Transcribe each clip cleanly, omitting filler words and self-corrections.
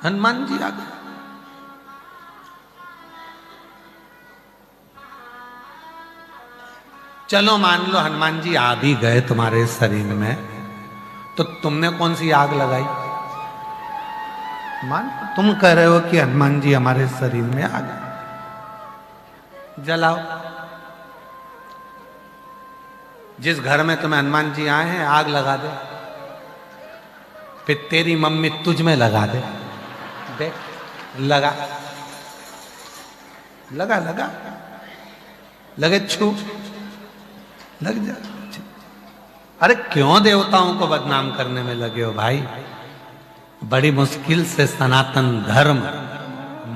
हनुमान जी आ गए। चलो मान लो हनुमान जी आ भी गए तुम्हारे शरीर में, तो तुमने कौन सी आग लगाई? मान तुम कह रहे हो कि हनुमान जी हमारे शरीर में आ गए, जलाओ। जिस घर में तुम्हें हनुमान जी आए हैं आग लगा दे, फिर तेरी मम्मी तुझ में लगा दे। देख, लगा लगा लगा लगे, छू लग जा। अरे क्यों देवताओं को बदनाम करने में लगे हो भाई? बड़ी मुश्किल से सनातन धर्म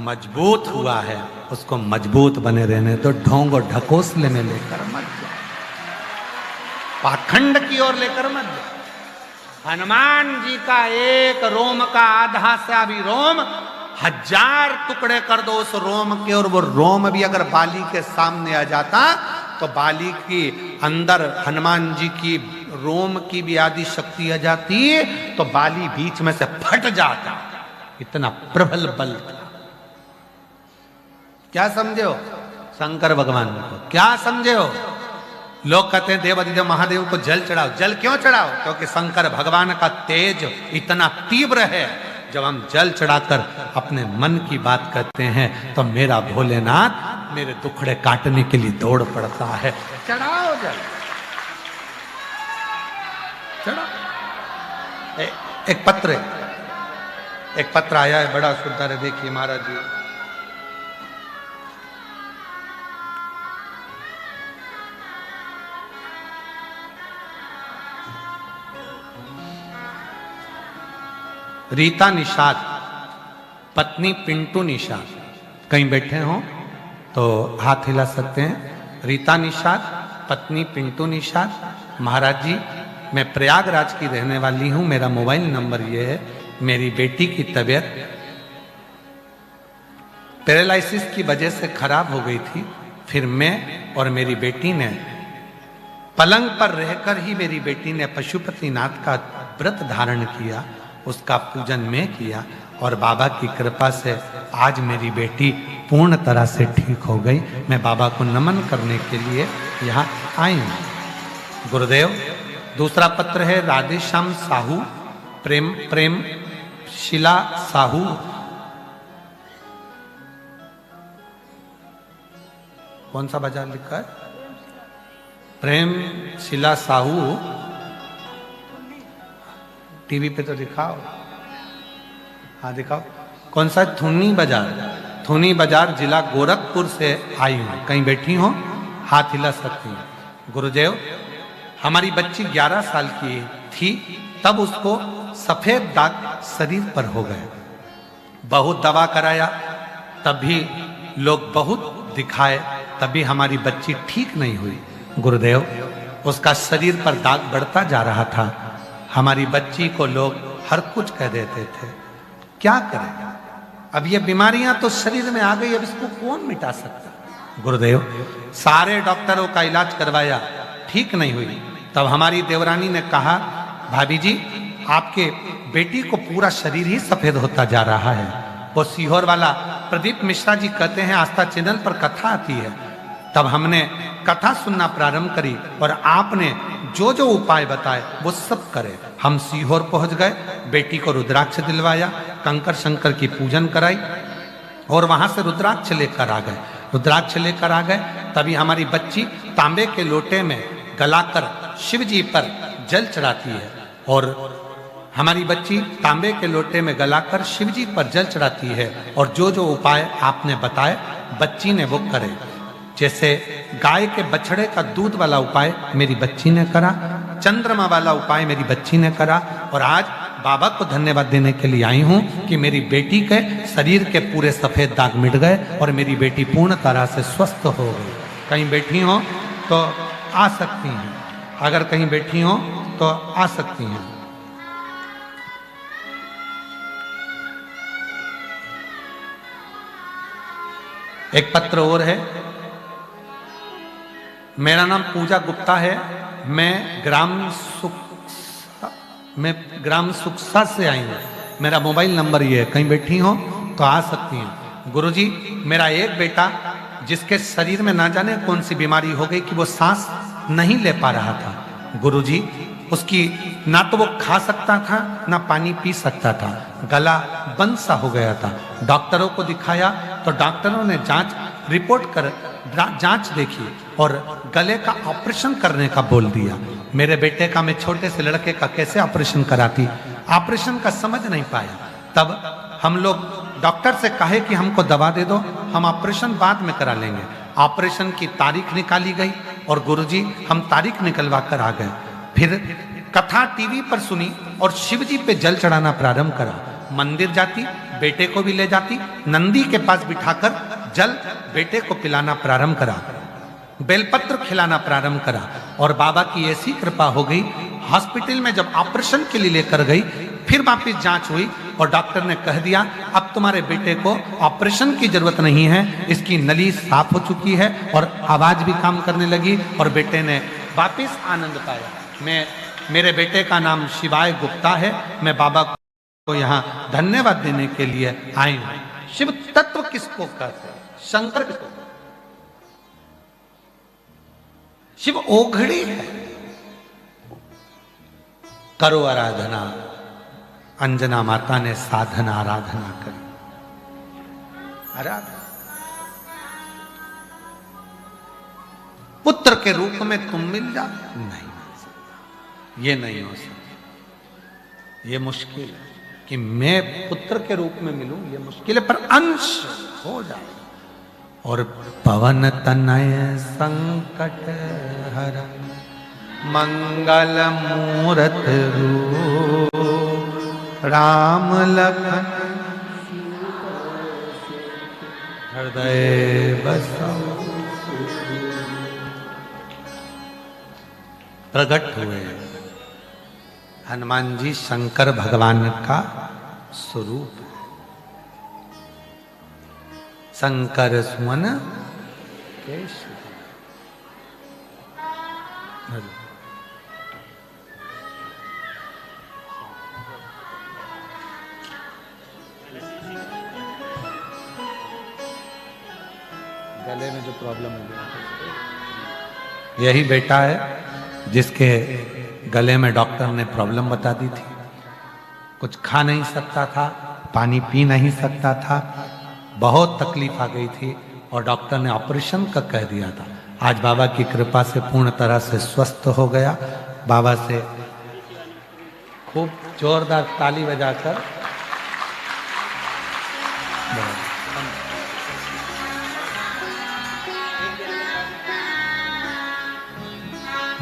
मजबूत हुआ है, उसको मजबूत बने रहने तो ढोंग और ढकोसले में लेकर मत जाओ, पाखंड की ओर लेकर मत जाओ। हनुमान जी का एक रोम का आधा सा भी रोम 1000 टुकड़े कर दो उस रोम के, और वो रोम भी अगर बाली के सामने आ जाता तो बाली की अंदर हनुमान जी की रोम की भी आदि शक्ति आ जाती, तो बाली बीच में से फट जाता। इतना प्रबल बल था। क्या समझे हो शंकर भगवान को? क्या समझे हो? लोग कहते हैं देवाधिदेव महादेव को जल चढ़ाओ। जल क्यों चढ़ाओ? क्योंकि शंकर भगवान का तेज इतना तीव्र है। जब हम जल चढ़ाकर अपने मन की बात करते हैं तो मेरा भोलेनाथ मेरे दुखड़े काटने के लिए दौड़ पड़ता है। चढ़ाओ जल, चढ़ाओ। एक पत्र आया है, बड़ा सुंदर है, देखिए महाराज जी। रीता निषाद, पत्नी पिंटू निषाद, कहीं बैठे हो तो हाथ हिला सकते हैं। रीता निषाद, पत्नी पिंटू निषाद। महाराज जी, मैं प्रयागराज की रहने वाली हूं, मेरा मोबाइल नंबर ये है। मेरी बेटी की तबीयत पैरालिसिस की वजह से खराब हो गई थी। फिर मैं और मेरी बेटी ने पलंग पर रहकर ही मेरी बेटी ने पशुपतिनाथ का व्रत धारण किया, उसका पूजन मैं किया, और बाबा की कृपा से आज मेरी बेटी पूर्ण तरह से ठीक हो गई। मैं बाबा को नमन करने के लिए यहाँ आई हूँ। गुरुदेव। दूसरा पत्र है राधेश्याम साहू, प्रेम शिला साहू। कौन सा बाजार लिखा है? प्रेम शिला साहू। टीवी पे तो दिखाओ, हाँ दिखाओ। कौन सा? थुनी बाजार। थुनी बाजार, जिला गोरखपुर से आई हूं। कहीं बैठी हो? हाथ हिला सकती हूँ। गुरुदेव, हमारी बच्ची 11 साल की थी, तब उसको सफेद दाग शरीर पर हो गए। बहुत दवा कराया, तब भी लोग बहुत दिखाए, तभी हमारी बच्ची ठीक नहीं हुई। गुरुदेव, उसका शरीर पर दाग बढ़ता जा रहा था। हमारी बच्ची को लोग हर कुछ कह देते थे। क्या करें? अब ये बीमारियां तो शरीर में आ गई, अब इसको कौन मिटा सकता? गुरुदेव, सारे डॉक्टरों का इलाज करवाया, ठीक नहीं हुई। तब हमारी देवरानी ने कहा, भाभी जी, आपके बेटी को पूरा शरीर ही सफेद होता जा रहा है। वो सीहोर वाला प्रदीप मिश्रा जी कहते हैं, आस्था चैनल पर कथा आती है। तब हमने कथा सुनना प्रारंभ करी और आपने जो जो उपाय बताए वो सब करे। हम सीहोर पहुंच गए, बेटी को रुद्राक्ष दिलवाया, कंकर शंकर की पूजन कराई और वहां से रुद्राक्ष लेकर आ गए। रुद्राक्ष लेकर आ गए, तभी हमारी बच्ची तांबे के लोटे में गलाकर शिव जी पर जल चढ़ाती है। और हमारी बच्ची तांबे के लोटे में गलाकर शिव जी पर जल चढ़ाती है। और जो जो उपाय आपने बताए बच्ची ने वो करे। जैसे गाय के बछड़े का दूध वाला उपाय मेरी बच्ची ने करा, चंद्रमा वाला उपाय मेरी बच्ची ने करा। और आज बाबा को धन्यवाद देने के लिए आई हूं कि मेरी बेटी के शरीर के पूरे सफेद दाग मिट गए और मेरी बेटी पूर्ण तरह से स्वस्थ हो गई। कहीं बैठी हो तो आ सकती हैं, अगर कहीं बैठी हो तो आ सकती हैं। एक पत्र और है। मेरा नाम पूजा गुप्ता है, मैं ग्राम सुक्सा से आई हूँ। मेरा मोबाइल नंबर ये है, कहीं बैठी हो तो आ सकती हैं। गुरुजी मेरा एक बेटा जिसके शरीर में ना जाने कौन सी बीमारी हो गई कि वो सांस नहीं ले पा रहा था, गुरुजी उसकी ना तो वो खा सकता था ना पानी पी सकता था, गला बंद सा हो गया था। डॉक्टरों को दिखाया तो डॉक्टरों ने जांच रिपोर्ट कर जांच देखी और गले का ऑपरेशन करने का बोल दिया। मेरे बेटे का, मैं छोटे से लड़के का कैसे ऑपरेशन कराती, ऑपरेशन का समझ नहीं पाया। तब हम लोग डॉक्टर से कहे कि हमको दवा दे दो, हम ऑपरेशन बाद में करा लेंगे। ऑपरेशन की तारीख निकाली गई और गुरुजी हम तारीख निकलवा कर आ गए। फिर कथा टीवी पर सुनी और शिव जी पे जल चढ़ाना प्रारंभ करा। मंदिर जाती, बेटे को भी ले जाती, नंदी के पास बिठाकर जल बेटे को पिलाना प्रारंभ करा, बेलपत्र खिलाना प्रारंभ करा। और बाबा की ऐसी कृपा हो गई, हॉस्पिटल में जब ऑपरेशन के लिए लेकर गई, फिर वापिस जांच हुई और डॉक्टर ने कह दिया अब तुम्हारे बेटे को ऑपरेशन की जरूरत नहीं है, इसकी नली साफ हो चुकी है और आवाज भी काम करने लगी और बेटे ने वापिस आनंद पाया। मेरे बेटे का नाम शिवाय गुप्ता है। मैं बाबा को यहाँ धन्यवाद देने के लिए आई हूं। शिव तत्व किसको कहते हैं? शंकर किसको? शिव ओघड़ी है। करो आराधना, अंजना माता ने साधना आराधना करी। आराधना पुत्र के रूप में तुम मिल जाओ, नहीं, ये नहीं हो सकता। ये मुश्किल है कि मैं पुत्र के रूप में मिलूं, ये मुश्किल है, पर अंश हो जाए। और पवन तनय संकट हरन मंगल मूरत रूप राम लखन हृदय बसो प्रकट हुए। हनुमान जी शंकर भगवान का स्वरूप है। शंकर सुमन केशव। गले में जो प्रॉब्लम हो गया, यही बेटा है जिसके गले में डॉक्टर ने प्रॉब्लम बता दी थी। कुछ खा नहीं सकता था, पानी पी नहीं सकता था, बहुत तकलीफ आ गई थी और डॉक्टर ने ऑपरेशन का कह दिया था। आज बाबा की कृपा से पूर्ण तरह से स्वस्थ हो गया। बाबा से खूब जोरदार ताली बजाकर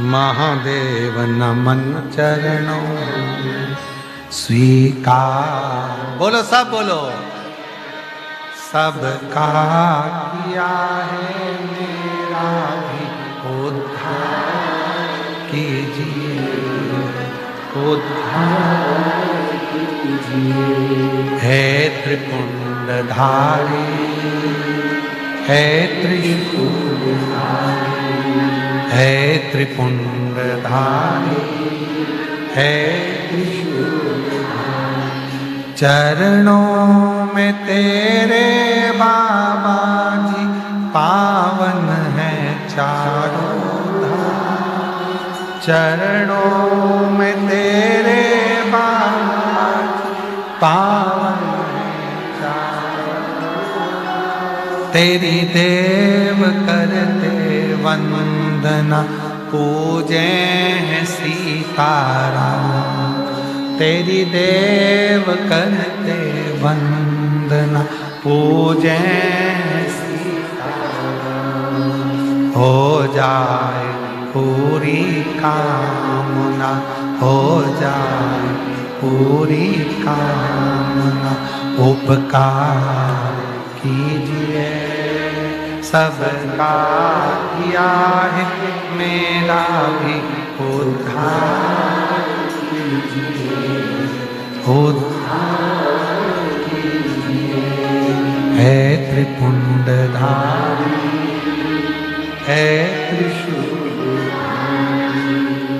महादेव नमन चरणों स्वीकार। बोलो सब बोलो। सबका किया है मेरा भी उद्धार कीजिए, उद्धार कीजिए। है त्रिपुंडधारी, है त्रिशूलधारी, है त्रिपुंडधारी, है त्रिशूलधारी। चरणों में तेरे बाबा जी पावन है चारों धाम। चरणों में तेरे बाबा जी पावन है चारों धाम। तेरी देव करते वंदना पूजे हैं सीताराम। तेरी देव करते वंदना पूजे हैं सीताराम। हो जाए पूरी कामना, हो जाए पूरी कामना। उपकार कीजिए, सबका किया है मेरा भी उद्धार कीजिए, उद्धार कीजिए। है त्रिपुंडधारी, है त्रिशूलधारी।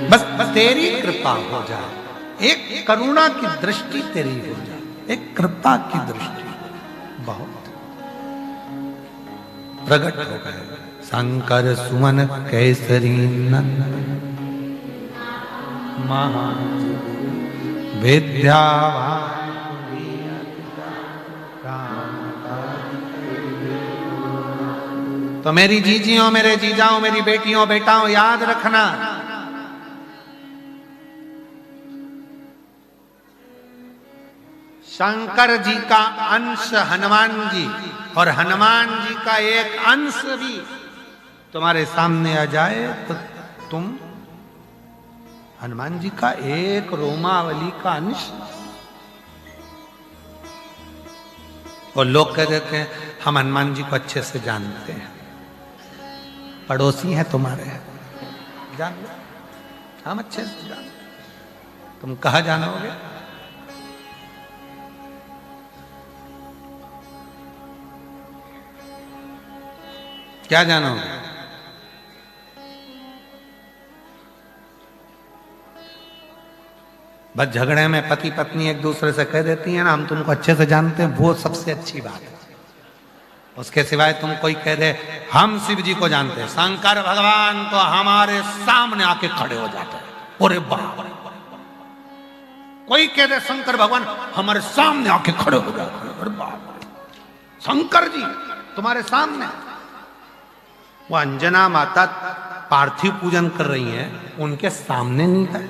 बस तेरी कृपा हो जाए, एक करुणा की दृष्टि तेरी हो जाए। एक कृपा की दृष्टि बहुत प्रकट हो गए। शंकर सुमन केसरी नंदन महा विद्यावान तो मेरी जीजियों, मेरे जीजाओं, मेरी बेटियों बेटाओं, याद रखना, शंकर जी का अंश हनुमान जी और हनुमान जी का एक अंश भी तुम्हारे सामने आ जाए तो तुम हनुमान जी का एक रोमावली का अंश। और लोग कह देते हैं हम हनुमान जी को अच्छे से जानते हैं, पड़ोसी हैं तुम्हारे, जान लो, हम अच्छे से जानते। तुम कहाँ जानोगे? क्या जानोगे? बस झगड़े में पति पत्नी एक दूसरे से कह देती है ना हम तुमको अच्छे से जानते हैं, वो सबसे अच्छी बात है। उसके सिवाय तुम कोई कह दे हम शिव जी को जानते हैं, शंकर भगवान तो हमारे सामने आके खड़े हो जाते हैं, अरे बाप। कोई कह दे शंकर भगवान हमारे सामने आके खड़े हो जाते हैं, अरे बाप, शंकर जी तुम्हारे सामने। वो अंजना माता पार्थिव पूजन कर रही हैं, उनके सामने नहीं है,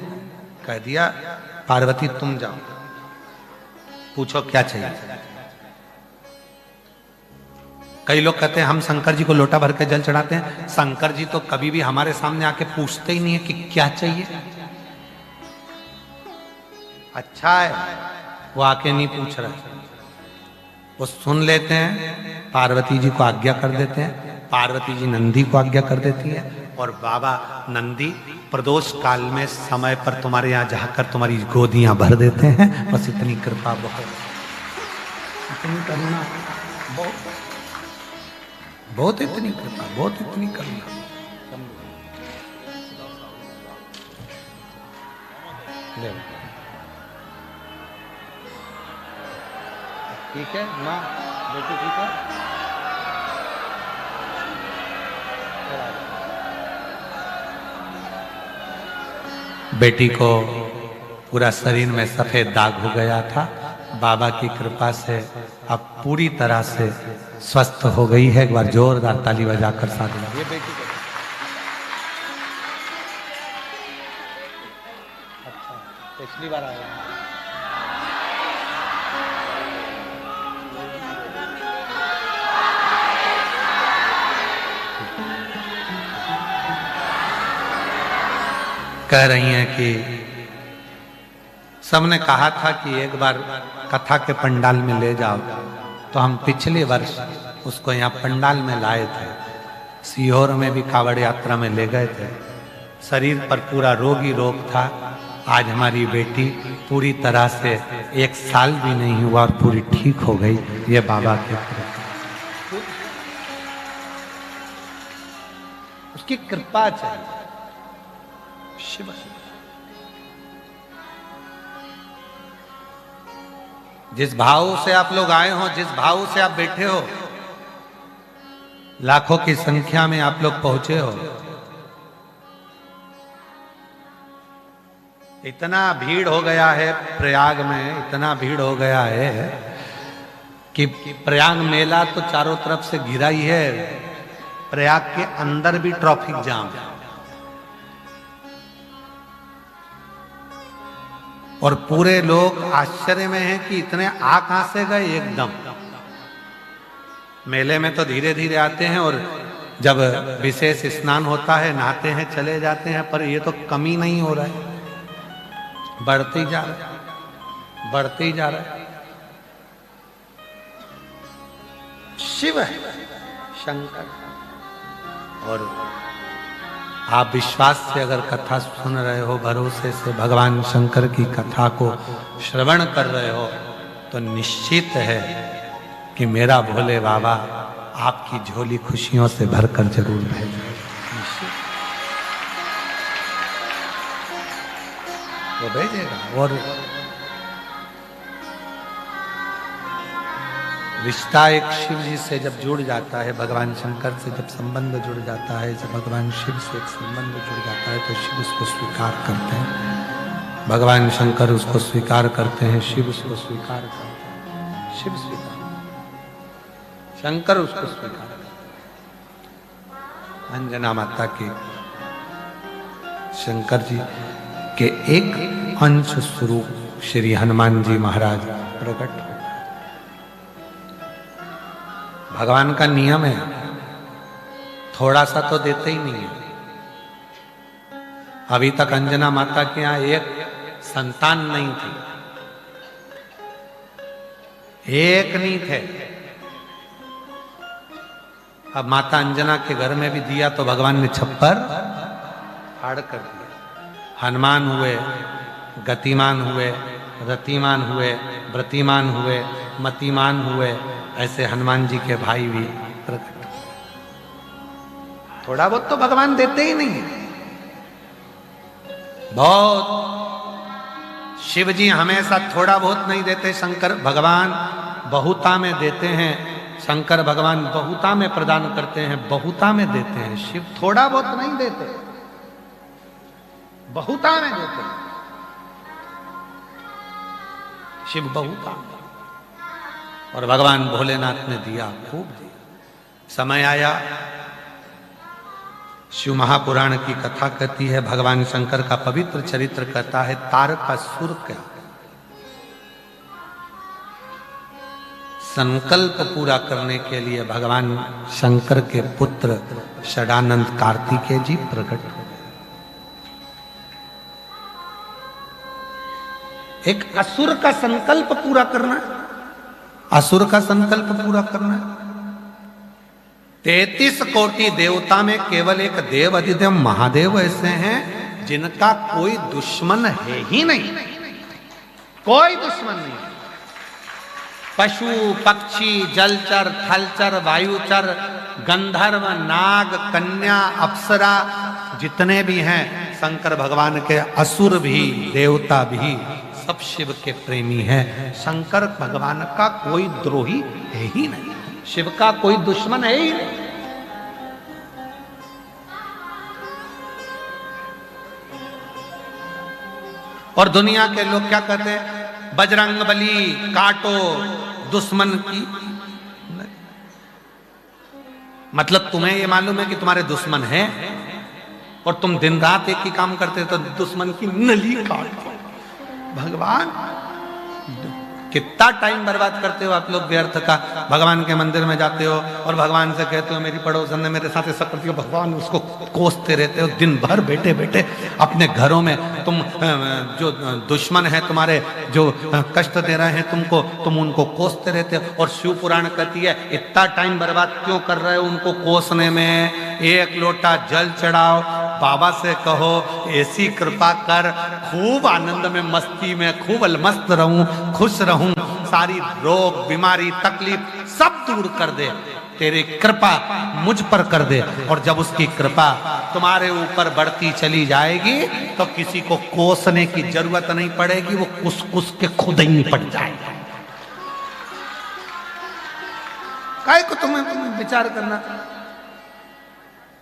कह दिया पार्वती तुम जाओ, पूछो क्या चाहिए। कई लोग कहते हैं हम शंकर जी को लोटा भर के जल चढ़ाते हैं, शंकर जी तो कभी भी हमारे सामने आके पूछते ही नहीं है कि क्या चाहिए। अच्छा है वो आके नहीं पूछ रहे, वो सुन लेते हैं, पार्वती जी को आज्ञा कर देते हैं, पार्वती जी नंदी को आज्ञा कर देती है और बाबा नंदी प्रदोष काल में समय पर तुम्हारे यहाँ जाकर तुम्हारी गोदियां भर देते हैं। बस इतनी कृपा, बहुत इतनी करुणा, बहुत बहुत इतनी कृपा, बहुत इतनी करुणा। ठीक है माँ, बेटी ठीक है। बेटी को पूरा शरीर में सफेद दाग हो गया था, बाबा की कृपा से अब पूरी तरह से स्वस्थ हो गई है। एक बार जोरदार ताली बजाकर साथ में। ये बेटी को अच्छा पिछली बार आया कह रही हैं कि सबने कहा था कि एक बार कथा के पंडाल में ले जाओ, तो हम पिछले वर्ष उसको यहाँ पंडाल में लाए थे, सीहोर में भी कावड़ यात्रा में ले गए थे। शरीर पर पूरा रोग ही रोग था। आज हमारी बेटी पूरी तरह से 1 साल भी नहीं हुआ और पूरी ठीक हो गई। ये बाबा की कृपा, उसकी कृपा चाहिए। शिव जिस भाव से आप लोग आए हो, जिस भाव से आप बैठे हो, लाखों की संख्या में आप लोग पहुंचे हो, इतना भीड़ हो गया है प्रयाग में, इतना भीड़ हो गया है कि प्रयाग मेला तो चारों तरफ से घिरा ही है, प्रयाग के अंदर भी ट्रैफिक जाम है। और पूरे लोग आश्चर्य में हैं कि इतने आ कहां से गए एकदम। मेले में तो धीरे धीरे आते हैं और जब विशेष स्नान होता है नहाते हैं चले जाते हैं, पर ये तो कमी नहीं हो रहा है, बढ़ते ही जा रहा है, बढ़ते ही जा रहा है। शिव है शंकर। और आप विश्वास से अगर कथा सुन रहे हो, भरोसे से भगवान शंकर की कथा को श्रवण कर रहे हो, तो निश्चित है कि मेरा भोले बाबा आपकी झोली खुशियों से भरकर जरूर भेजेंगे। वो भेजेगा। और रिश्ता एक शिव जी से जब जुड़ जाता है, भगवान शंकर से जब संबंध जुड़ जाता है, जब भगवान शिव से एक संबंध जुड़ जाता है तो शिव उसको स्वीकार करते हैं। भगवान शंकर उसको स्वीकार करते हैं, शिव उसको स्वीकार करते हैं। शिव स्वीकार, शंकर उसको स्वीकार करते हैं। अंजना माता के शंकर जी के एक अंश स्वरूप श्री हनुमान जी महाराज प्रकट। भगवान का नियम है, थोड़ा सा तो देते ही नहीं है। अभी तक अंजना माता के यहां एक संतान नहीं थी, एक नहीं थे। अब माता अंजना के घर में भी दिया तो भगवान ने छप्पर फाड़ कर दिया। हनुमान हुए, गतिमान हुए, रतिमान हुए, व्रतिमान हुए, मतिमान हुए, ऐसे हनुमान जी के भाई भी प्रकट। थोड़ा बहुत तो भगवान देते ही नहीं है। बहुत शिव जी हमेशा थोड़ा बहुत नहीं देते, शंकर भगवान बहुता में देते हैं। शंकर भगवान बहुता में प्रदान करते हैं, बहुता में देते हैं। शिव थोड़ा बहुत नहीं देते, बहुता में देते हैं। शिव बहुता, और भगवान भोलेनाथ ने दिया, खूब दिया। समय आया, शिव महापुराण की कथा कहती है, भगवान शंकर का पवित्र चरित्र कहता है, तारकासुर का संकल्प पूरा करने के लिए भगवान शंकर के पुत्र षडानंद कार्तिकेय जी प्रकट हुए। एक असुर का संकल्प पूरा करना, असुर का संकल्प पूरा करना। 33 कोटि देवता में केवल एक देव अधिदेव महादेव ऐसे हैं जिनका कोई दुश्मन है ही नहीं, कोई दुश्मन नहीं। पशु पक्षी जलचर थलचर वायुचर गंधर्व नाग कन्या अप्सरा जितने भी हैं शंकर भगवान के, असुर भी देवता भी सब शिव के प्रेमी हैं। शंकर भगवान का कोई द्रोही है ही नहीं, शिव का कोई दुश्मन है ही नहीं। और दुनिया के लोग क्या कहते हैं, बजरंग बली काटो दुश्मन की। मतलब तुम्हें ये मालूम है कि तुम्हारे दुश्मन हैं और तुम दिन रात एक ही काम करते हो, तो दुश्मन की नली काटो। भगवान, कितना टाइम बर्बाद करते हो आप लोग व्यर्थ का। भगवान के मंदिर में जाते हो और भगवान से कहते हो मेरी पड़ोसन ने मेरे साथ ऐसा करती हो, भगवान उसको कोसते रहते हो दिन भर बैठे बैठे अपने घरों में। तुम जो दुश्मन है तुम्हारे, जो कष्ट दे रहे हैं तुमको, तुम उनको कोसते रहते हो। और शिव पुराण कहती है इतना टाइम बर्बाद क्यों कर रहे हो उनको कोसने में। एक लोटा जल चढ़ाओ, बाबा से कहो ऐसी कृपा कर, खूब आनंद में मस्ती में खूब मस्त रहूं, खुश रहूं, सारी रोग बीमारी तकलीफ सब दूर कर दे, तेरी कृपा मुझ पर कर दे। और जब उसकी कृपा तुम्हारे ऊपर बढ़ती चली जाएगी तो किसी को कोसने की जरूरत नहीं पड़ेगी, वो कुस कुस के खुद ही पड़ जाएगा। काय को तुम्हें विचार करना।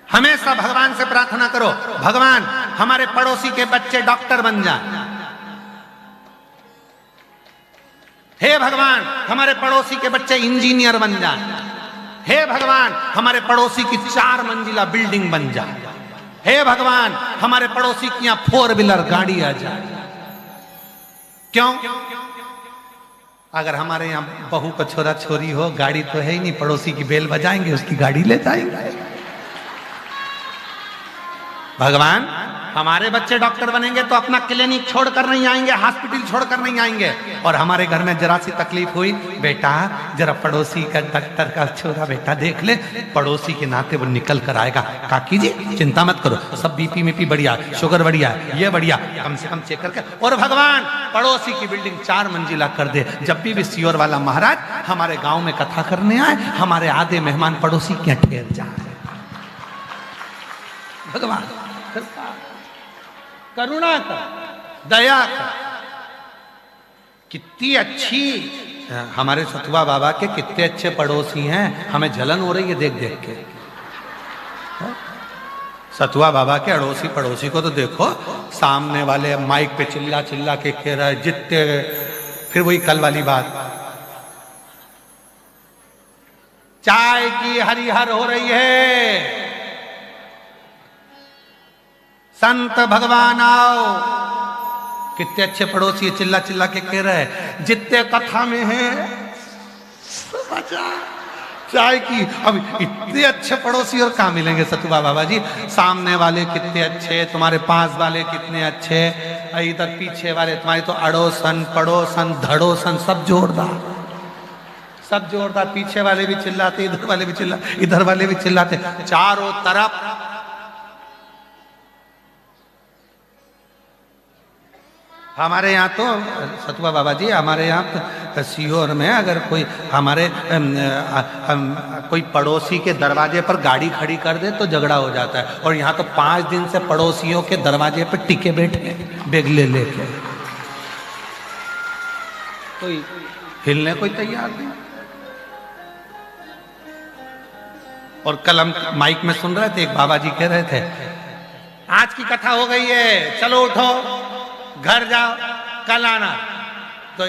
हमेशा भगवान से प्रार्थना करो, भगवान हमारे पड़ोसी के बच्चे डॉक्टर बन जाए। हे भगवान हमारे पड़ोसी के बच्चे इंजीनियर बन जाए। हे भगवान हमारे पड़ोसी की 4 मंजिला बिल्डिंग बन जाए। हे भगवान हमारे पड़ोसी की यहां 4 व्हीलर गाड़ी आ जाए। क्यों? अगर हमारे यहां बहू का छोरा छोरी हो, गाड़ी तो है ही नहीं, पड़ोसी की बेल बजाएंगे, उसकी गाड़ी ले जाएंगे। भगवान हमारे बच्चे डॉक्टर बनेंगे तो अपना क्लिनिक छोड़कर नहीं आएंगे, हॉस्पिटल छोड़कर नहीं आएंगे। और हमारे घर में जरा सी तकलीफ हुई, बेटा जरा पड़ोसी का डॉक्टर का छोरा बेटा देख ले, पड़ोसी के नाते वो निकल कर आएगा। काकी जी चिंता मत करो, सब बीपी मीपी बढ़िया, शुगर बढ़िया, ये बढ़िया, कम से कम चेक करके। और भगवान पड़ोसी की बिल्डिंग 4 मंजिला कर दे। जब भी सियोर वाला महाराज हमारे गाँव में कथा करने आए, हमारे आधे मेहमान पड़ोसी के ठहर जाए। भगवान करुणा कर, दया कर। कितनी अच्छी हमारे सतुआ बाबा के कितने अच्छे पड़ोसी हैं, हमें जलन हो रही है देख देख के। सतुआ बाबा के अड़ोसी पड़ोसी को तो देखो, सामने वाले माइक पे चिल्ला चिल्ला के कह रहा है जितने। फिर वही कल वाली बात, चाय की हरिहर हो रही है, संत भगवान आओ। कितने अच्छे पड़ोसी चिल्ला चिल्ला के कह रहे हैं जितने कथा में है चाय की। अब इतने अच्छे पड़ोसी और कहाँ मिलेंगे सतुआ बाबा जी। सामने वाले कितने अच्छे, तुम्हारे पास वाले कितने अच्छे, इधर पीछे वाले तुम्हारे तो अड़ोसन पड़ोसन धड़ोसन सब जोरदार, सब जोरदार। पीछे वाले भी चिल्लाते, इधर वाले भी चिल्लाते, इधर वाले भी चिल्लाते, चारों तरफ। हमारे यहाँ तो सतुआ बाबा जी, हमारे यहाँ सीहोर में अगर कोई हमारे कोई पड़ोसी के दरवाजे पर गाड़ी खड़ी कर दे तो झगड़ा हो जाता है। और यहाँ तो 5 दिन से पड़ोसियों के दरवाजे पर टिके बैठे बैग ले लेके, कोई हिलने कोई तैयार नहीं। और कल हम माइक में सुन रहे थे, एक बाबा जी कह रहे थे आज की कथा हो गई है, चलो उठो घर जाओ कल आना। तो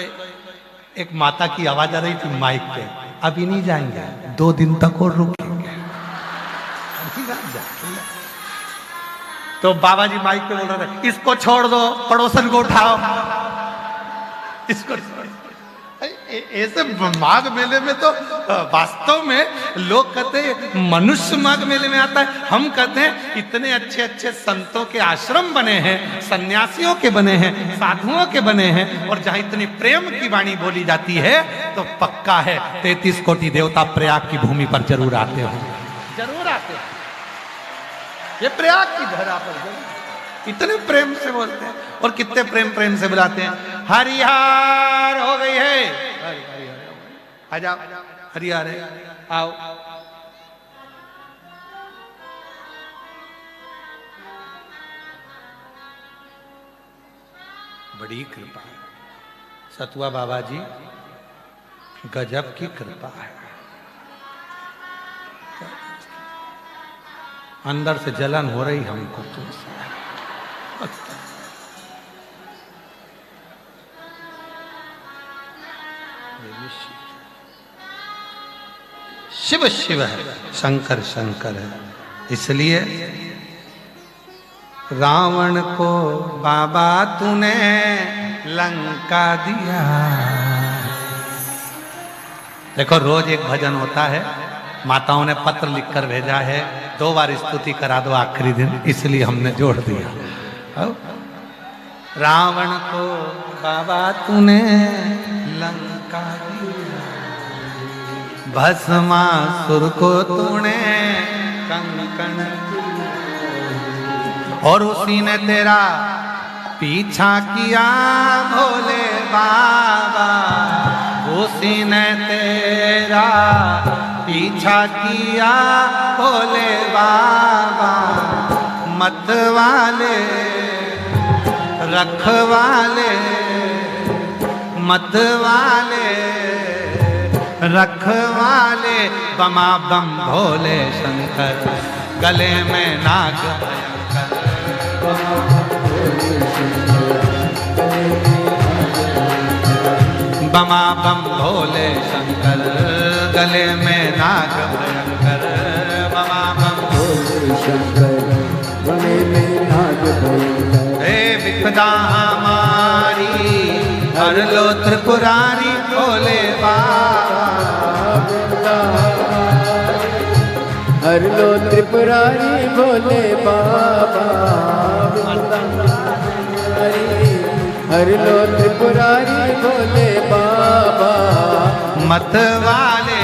एक माता की आवाज आ रही थी माइक पे, अभी नहीं जाएंगे 2 दिन तक और रुकेंगे। तो बाबा जी माइक पे बोल रहे थे इसको छोड़ दो, पड़ोसन को उठाओ, इसको। ऐसे माघ मेले में तो वास्तव में लोग कहते हैं मनुष्य माघ मेले में आता है। हम कहते हैं इतने अच्छे अच्छे संतों के आश्रम बने हैं, सन्यासियों के बने हैं, साधुओं के बने हैं, और जहां इतनी प्रेम की वाणी बोली जाती है तो पक्का है 33 कोटि देवता प्रयाग की भूमि पर जरूर आते हो, जरूर आते हो। ये प्रयाग की धरा पर इतने प्रेम से बोलते हैं और कितने प्रेम प्रेम से बुलाते हैं। हरिहर हो गई है, आ जाओ हरिहर है, आओ। बड़ी कृपा है सतुआ बाबा जी, गजब की कृपा है। अंदर से जलन हो रही हमको तुमसे। शिव शिव है, शंकर शंकर है। इसलिए रावण को बाबा तूने लंका दिया। देखो रोज एक भजन होता है, माताओं ने पत्र लिखकर भेजा है, 2 बार स्तुति करा दो आखिरी दिन, इसलिए हमने जोड़ दिया। रावण को बाबा तूने लंका दिया, भस्मासुर को तूने कंकण, और उसी ने तेरा पीछा किया भोले बाबा, उसी ने तेरा पीछा किया भोले बाबा। मतवाले रखवाले, मतवाले रखवाले, बमा बम भोले शंकर, गले में नाग भयंकर। बमा बम भोले शंकर, गले में नाग भयंकर। बमा बम भोले शंकर, गले में नाग भयंकर। हे विपदा हमारी हर लो त्रिपुरारी भोले बाबा, हर लो त्रिपुरारी भोले बाबा, हर लो त्रिपुरारी भोले बाबा। मतवाले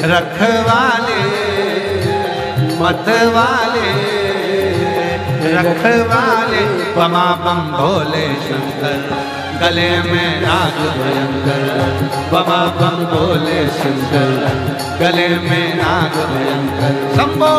रखवाले, मतवाले रखवाले, बमा बम भोले शंकर, गले में नाग भयंकर। बमा बम भोले शंकर, गले में नाग भयंकर। शंभो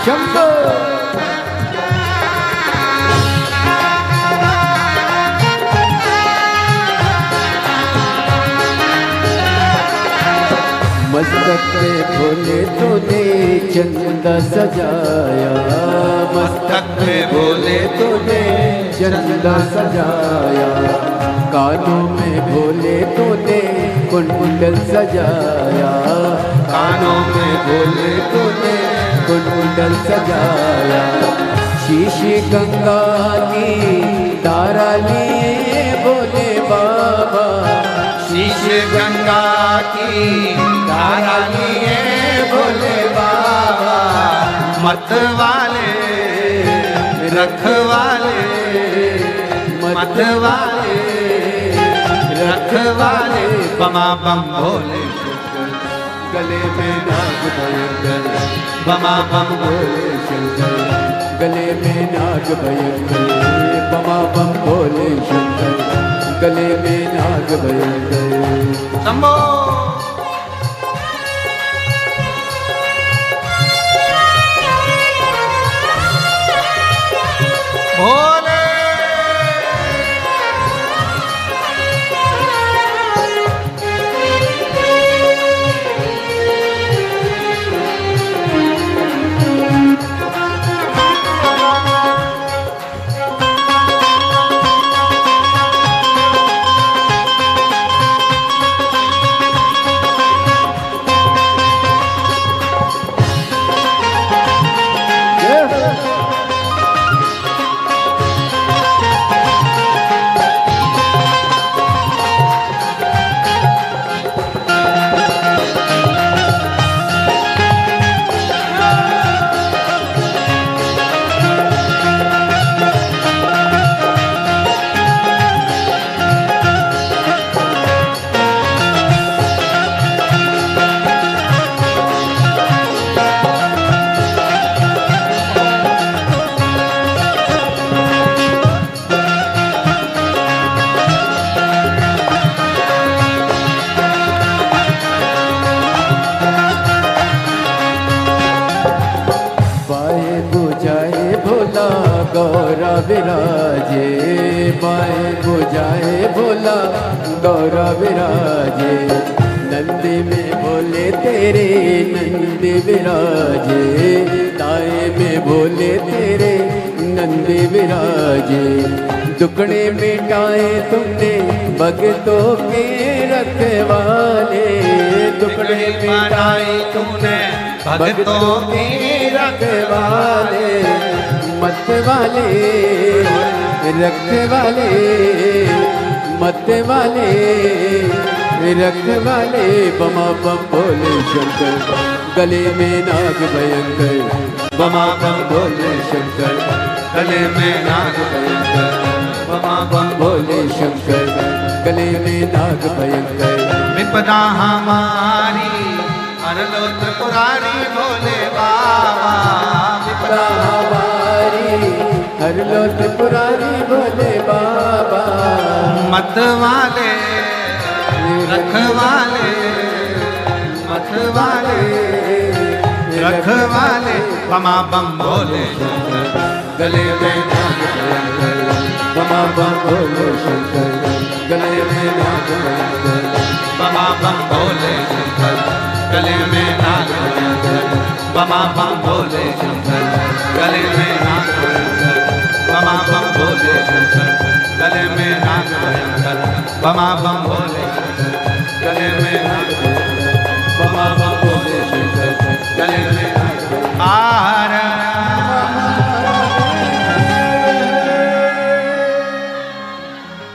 शंभो मस्तक पे भोले तूने चंदा सजाया, मस्तक पे भोले तूने चंदा सजाया, कानों में भोले तूने कुंडल सजाया, कानों में भोले तूने कुंडल सजाया, शीशी गंगा की धारा लिए भोले बाबा, शीश गंगा की धारा लिए भोले बाबा, मत वाले रखवाले, मत वाले रखवाले, बमा बम भोले शंकर, गले में नाग भयंकर, बमा बम भोले शंकर, गले में नाग भयंकर, बमा बम भोले शंकर, गले में नाग भयंकर। शंभो भोले गौरा विराजे, बाएं बुझाए भोला गौरा विराजे, नंदी में भोले तेरे नंदी विराजे, दाएं में भोले तेरे नंदी विराजे, दुखड़े मिटाए तुमने भगतों के रखवाले, दुखड़े मिटाए तुमने भगतों के रखवाले, मत वाले रख वाले, मत वाले रख वाले, बमा बम भोले शंकर, गले में नाग भयंकर, बमा बम भोले शंकर, गले में नाग भयंकर, बमा बम भोले शंकर, गले में नाग भयंकर। विपदा हमारी हर लो त्रिपुरारी भोले बाबा, विपदा हमारी हर लो त्रिपुरारी भोले बाबा, मत वाले रखवाले, मत वाले रखवाले, बमा बम भोले शंकर, गले में नाग भयंकर, बमा बम भोले शंकर, गले में नाग भयंकर, बमा बम भोले शंकर, गले में नाग भयंकर, बमा बम भोले शंकर, गले में नाग भयंकर, बमा बम भोले शंकर, गले में नाग भयंकर, बमा बम भोले शंकर, गले में नाग भयंकर, बमा बम भोले शंकर, गले में नाग भयंकर।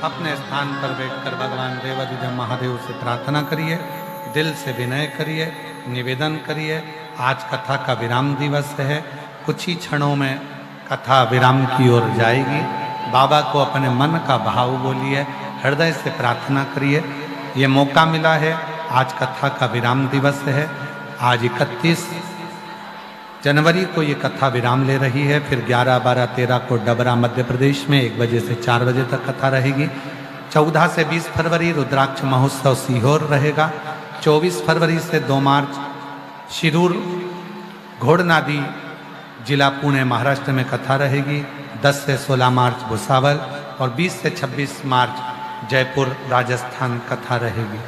अपने स्थान पर बैठकर भगवान देवाधिदेव महादेव से प्रार्थना करिए, दिल से विनय करिए, निवेदन करिए। आज कथा का विराम दिवस है, कुछ ही क्षणों में कथा विराम की ओर जाएगी। बाबा को अपने मन का भाव बोलिए, हृदय से प्रार्थना करिए। ये मौका मिला है, आज कथा का विराम दिवस है। आज 31 जनवरी को ये कथा विराम ले रही है। फिर 11, 12, 13 को डबरा मध्य प्रदेश में 1 बजे से 4 बजे तक कथा रहेगी। 14 से 20 फरवरी रुद्राक्ष महोत्सव सीहोर रहेगा। 24 फरवरी से 2 मार्च शिरूर घोड़नादी जिला पुणे महाराष्ट्र में कथा रहेगी। 10 से 16 मार्च भुसावल और 20 से 26 मार्च जयपुर राजस्थान कथा रहेगी।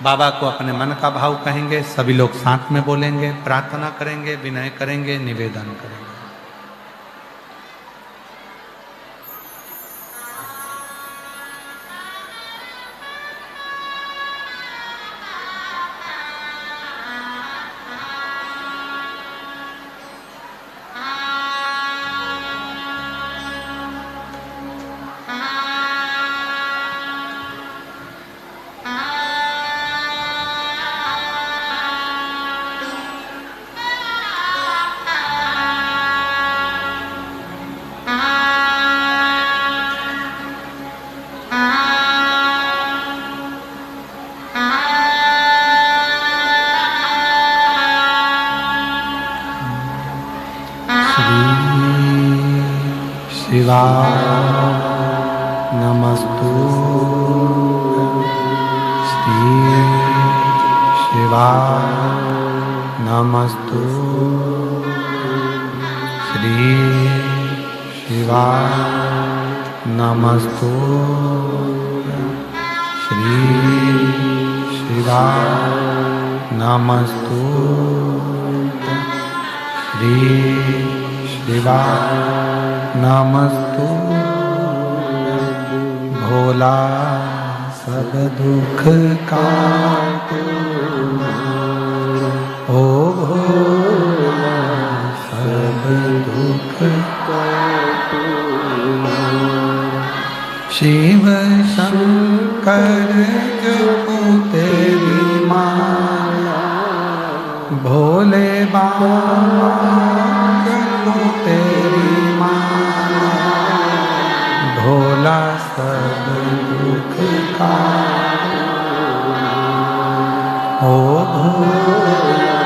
बाबा को अपने मन का भाव कहेंगे, सभी लोग साथ में बोलेंगे, प्रार्थना करेंगे, विनय करेंगे, निवेदन करेंगे। शिवाय नमस्तु श्री शिवाय नमस्तु श्री शिवाय नमस्तु श्री शिवाय नमस्तु श्री शिवाय नमस्तु। भोला सब दुख काटो, ओ भोला सब दुख काटो। शिव शंकर जपो तेरी माला, भोले बाबा जपो तेरी माला। भोला सब दुख काटो, ओ भोला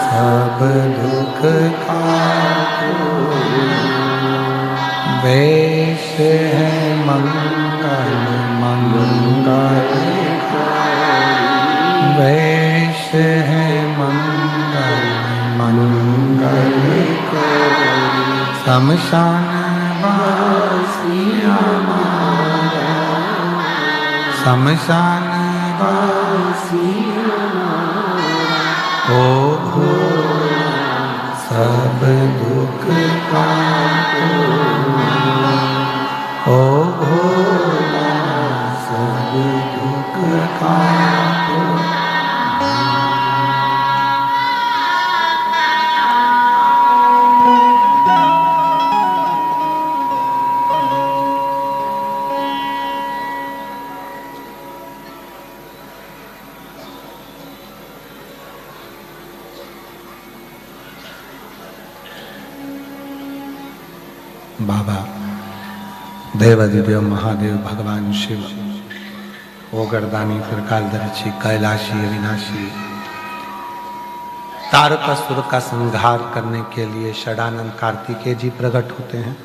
सब दुख काटो। वेश है मंगल मंगलकारी, वेश है मंगल मंगलकारी। शमशान वासी हमारा, शमशान वासी हमारा। ओ भोला सब दुख काटो, ओ भोला सब दुख काटो। बाबा देवादिदेव महादेव भगवान शिव, ओगरदानी त्रिकालदर्शी कैलाशी अविनाशी, तारकासुर का संहार करने के लिए षडानंद कार्तिकेय जी प्रकट होते हैं,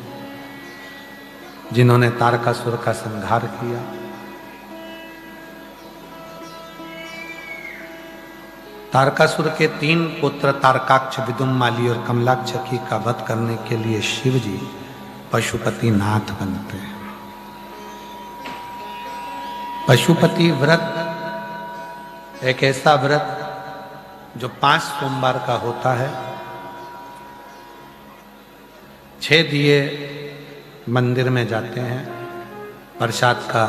जिन्होंने तारकासुर का संहार किया। तारकासुर के 3 पुत्र तारकाक्ष, विदुम्माली और कमलाक्षकी का वध करने के लिए शिव जी पशुपति नाथ बनते हैं। पशुपति व्रत एक ऐसा व्रत जो 5 सोमवार का होता है। 6 दिए मंदिर में जाते हैं, प्रसाद का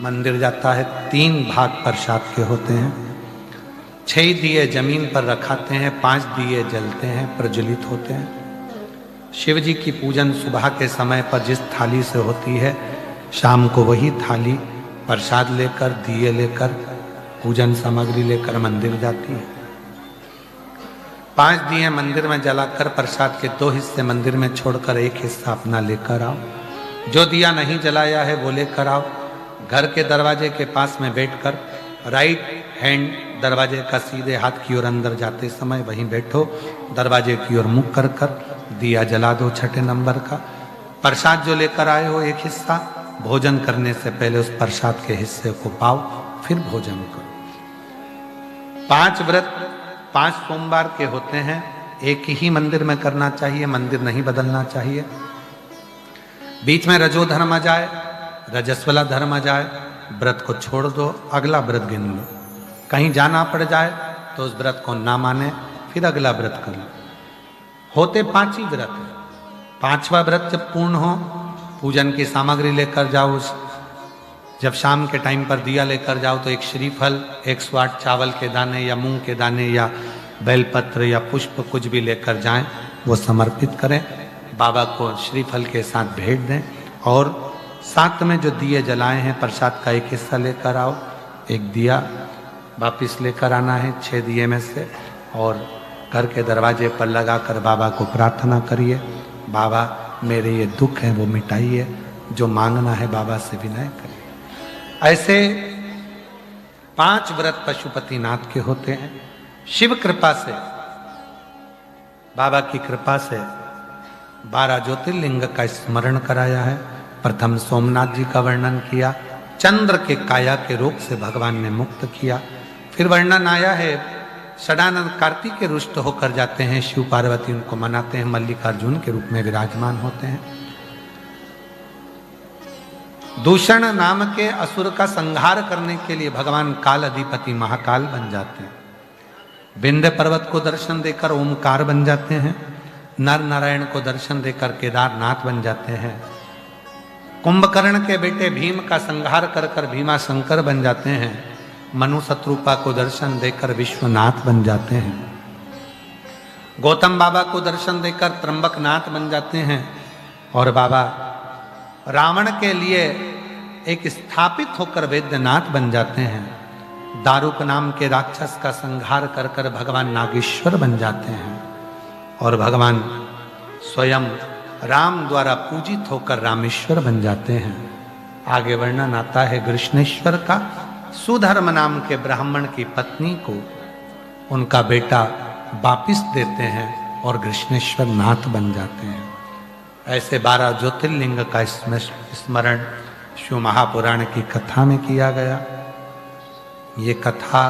मंदिर जाता है, 3 भाग प्रसाद के होते हैं। 6 दिए जमीन पर रखाते हैं, 5 दिए जलते हैं, प्रज्वलित होते हैं। शिव जी की पूजन सुबह के समय पर जिस थाली से होती है, शाम को वही थाली प्रसाद लेकर, दिए लेकर, पूजन सामग्री लेकर मंदिर जाती है। 5 दिए मंदिर में जलाकर प्रसाद के 2 हिस्से मंदिर में छोड़कर 1 हिस्सा अपना लेकर आओ। जो दिया नहीं जलाया है वो लेकर आओ। घर के दरवाजे के पास में बैठकर राइट हैंड दरवाजे का सीधे हाथ की ओर अंदर जाते समय वहीं बैठो, दरवाजे की ओर मुख कर कर दिया जला दो 6 नंबर का। प्रसाद जो लेकर आए हो 1 हिस्सा, भोजन करने से पहले उस प्रसाद के हिस्से को पाओ, फिर भोजन करो। 5 व्रत 5 सोमवार के होते हैं। एक ही मंदिर में करना चाहिए, मंदिर नहीं बदलना चाहिए। बीच में रजो धर्म आ जाए, रजस्वला धर्म आ जाए, व्रत को छोड़ दो, अगला व्रत गिन लो। कहीं जाना पड़ जाए तो उस व्रत को ना माने, फिर अगला व्रत कर लो। होते 5 ही व्रत है। 5वां व्रत जब पूर्ण हो, पूजन की सामग्री लेकर जाओ। जब शाम के टाइम पर दिया लेकर जाओ तो एक श्रीफल, 108 चावल के दाने या मूंग के दाने या बेलपत्र या पुष्प कुछ भी लेकर जाएं, वो समर्पित करें, बाबा को श्रीफल के साथ भेंट दें। और साथ में जो दिए जलाए हैं प्रसाद का एक हिस्सा लेकर आओ, एक दिया वापिस लेकर आना है 6 दिए में से, और घर के दरवाजे पर लगाकर बाबा को प्रार्थना करिए, बाबा मेरे ये दुख हैं वो मिटाइए, जो मांगना है बाबा से विनय करिए। ऐसे 5 व्रत पशुपतिनाथ के होते हैं। शिव कृपा से, बाबा की कृपा से 12 ज्योतिर्लिंग का स्मरण कराया है। प्रथम सोमनाथ जी का वर्णन किया, चंद्र के काया के रोग से भगवान ने मुक्त किया। फिर वर्णन आया है षडानंद कार्तिक के रुष्ट होकर जाते हैं, शिव पार्वती उनको मनाते हैं, मल्लिकार्जुन के रूप में विराजमान होते हैं। दूषण नाम के असुर का संहार करने के लिए भगवान काल अधिपति महाकाल बन जाते हैं। विंध्य पर्वत को दर्शन देकर ओमकार बन जाते हैं। नर नारायण को दर्शन देकर केदारनाथ बन जाते हैं। कुंभकर्ण के बेटे भीम का संहार कर कर भीमा शंकर बन जाते हैं। मनु शत्रुपा को दर्शन देकर विश्वनाथ बन जाते हैं। गौतम बाबा को दर्शन देकर त्र्यंबकनाथ बन जाते हैं। और बाबा रावण के लिए एक स्थापित होकर वैद्यनाथ बन जाते हैं। दारुक नाम के राक्षस का संहार कर कर भगवान नागेश्वर बन जाते हैं। और भगवान स्वयं राम द्वारा पूजित होकर रामेश्वर बन जाते हैं। आगे वर्णन आता है कृष्णेश्वर का। सुधर्म नाम के ब्राह्मण की पत्नी को उनका बेटा वापिस देते हैं और कृष्णेश्वर नाथ बन जाते हैं। ऐसे 12 ज्योतिर्लिंग का स्मरण शिव महापुराण की कथा में किया गया। ये कथा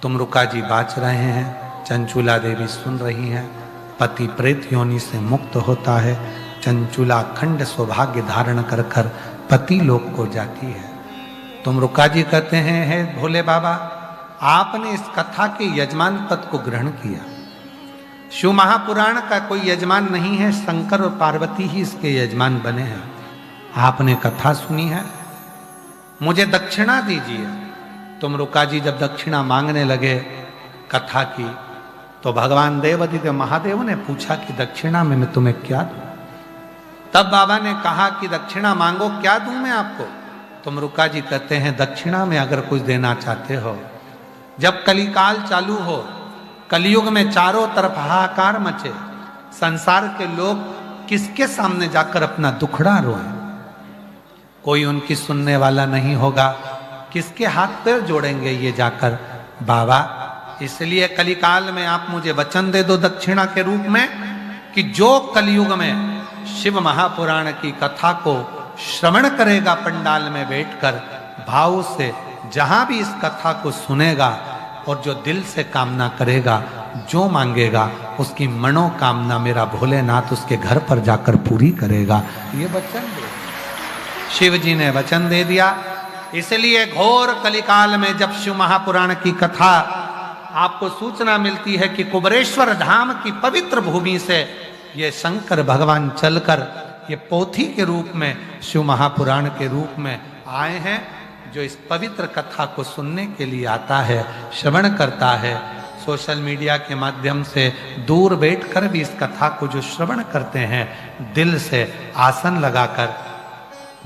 तुमरुका जी बाच रहे हैं, चंचुला देवी सुन रही हैं। पति प्रेत योनि से मुक्त होता है। चंचुला अखंड सौभाग्य धारण कर कर पति लोक को जाती है। तुमरुका जी कहते हैं, हे भोले बाबा, आपने इस कथा के यजमान पद को ग्रहण किया। शिव महापुराण का कोई यजमान नहीं है, शंकर और पार्वती ही इसके यजमान बने हैं। आपने कथा सुनी है, मुझे दक्षिणा दीजिए। तुमरुका जी जब दक्षिणा मांगने लगे कथा की, तो भगवान देवादिदेव महादेव ने पूछा कि दक्षिणा में मैं तुम्हें क्या दूं? तब बाबा ने कहा कि दक्षिणा मांगो, क्या दूं मैं आपको? तुमरुका जी कहते हैं, दक्षिणा में अगर कुछ देना चाहते हो, जब कलिकाल चालू हो, कलयुग में चारों तरफ हाहाकार मचे, संसार के लोग किसके सामने जाकर अपना दुखड़ा रोएं? कोई उनकी सुनने वाला नहीं होगा, किसके हाथ पैर जोड़ेंगे ये जाकर? बाबा, इसलिए कलिकाल में आप मुझे वचन दे दो दक्षिणा के रूप में कि जो कलयुग में शिव महापुराण की कथा को श्रवण करेगा पंडाल में बैठकर भाव से, जहां भी इस कथा को सुनेगा और जो दिल से कामना करेगा, जो मांगेगा, उसकी मनोकामना मेरा भोलेनाथ उसके घर पर जाकर पूरी करेगा। ये वचन दे शिव जी ने वचन दे दिया। इसलिए घोर कलिकाल में जब शिव महापुराण की कथा आपको सूचना मिलती है कि कुबरेश्वर धाम की पवित्र भूमि से ये शंकर भगवान चलकर ये पोथी के रूप में शिव महापुराण के रूप में आए हैं, जो इस पवित्र कथा को सुनने के लिए आता है, श्रवण करता है, सोशल मीडिया के माध्यम से दूर बैठकर भी इस कथा को जो श्रवण करते हैं, दिल से आसन लगाकर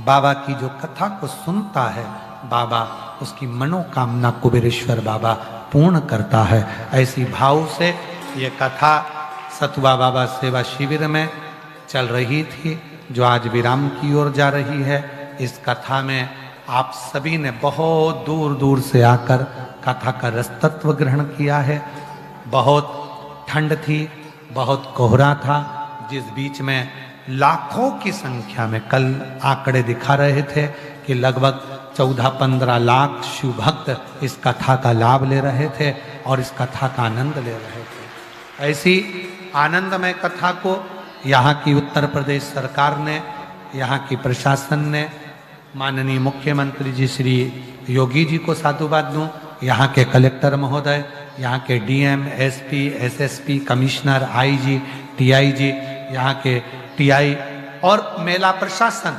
बाबा की जो कथा को सुनता है, बाबा उसकी मनोकामना कुबेरेश्वर बाबा पूर्ण करता है। ऐसी भाव से ये कथा सतुआ बाबा सेवा शिविर में चल रही थी, जो आज विराम की ओर जा रही है। इस कथा में आप सभी ने बहुत दूर दूर से आकर कथा का रसतत्व ग्रहण किया है। बहुत ठंड थी, बहुत कोहरा था, जिस बीच में लाखों की संख्या में, कल आंकड़े दिखा रहे थे कि लगभग 14-15 लाख शिव भक्त इस कथा का लाभ ले रहे थे और इस कथा का आनंद ले रहे थे। ऐसी आनंदमय कथा को यहाँ की उत्तर प्रदेश सरकार ने, यहाँ की प्रशासन ने, माननीय मुख्यमंत्री जी श्री योगी जी को साधुवाद दूँ, यहाँ के कलेक्टर महोदय, यहाँ के DM, SP, SSP, commissioner, IG, TIG, यहाँ के टीआई और मेला प्रशासन,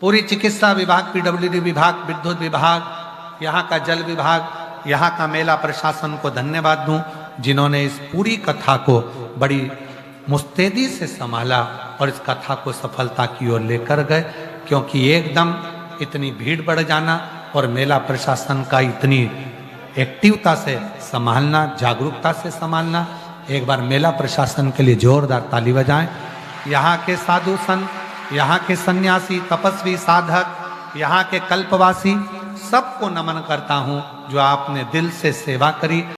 पूरी चिकित्सा विभाग, पीडब्ल्यूडी विभाग, विद्युत विभाग, यहाँ का जल विभाग, यहाँ का मेला प्रशासन को धन्यवाद दूं, जिन्होंने इस पूरी कथा को बड़ी मुस्तैदी से संभाला और इस कथा को सफलता की ओर लेकर गए। क्योंकि एकदम इतनी भीड़ बढ़ जाना और मेला प्रशासन का इतनी एक्टिवता से संभालना, जागरूकता से संभालना, एक बार मेला प्रशासन के लिए जोरदार ताली बजाएं। यहाँ के साधु संत, यहाँ के सन्यासी, तपस्वी, साधक, यहाँ के कल्पवासी, सबको नमन करता हूँ जो आपने दिल से सेवा करी।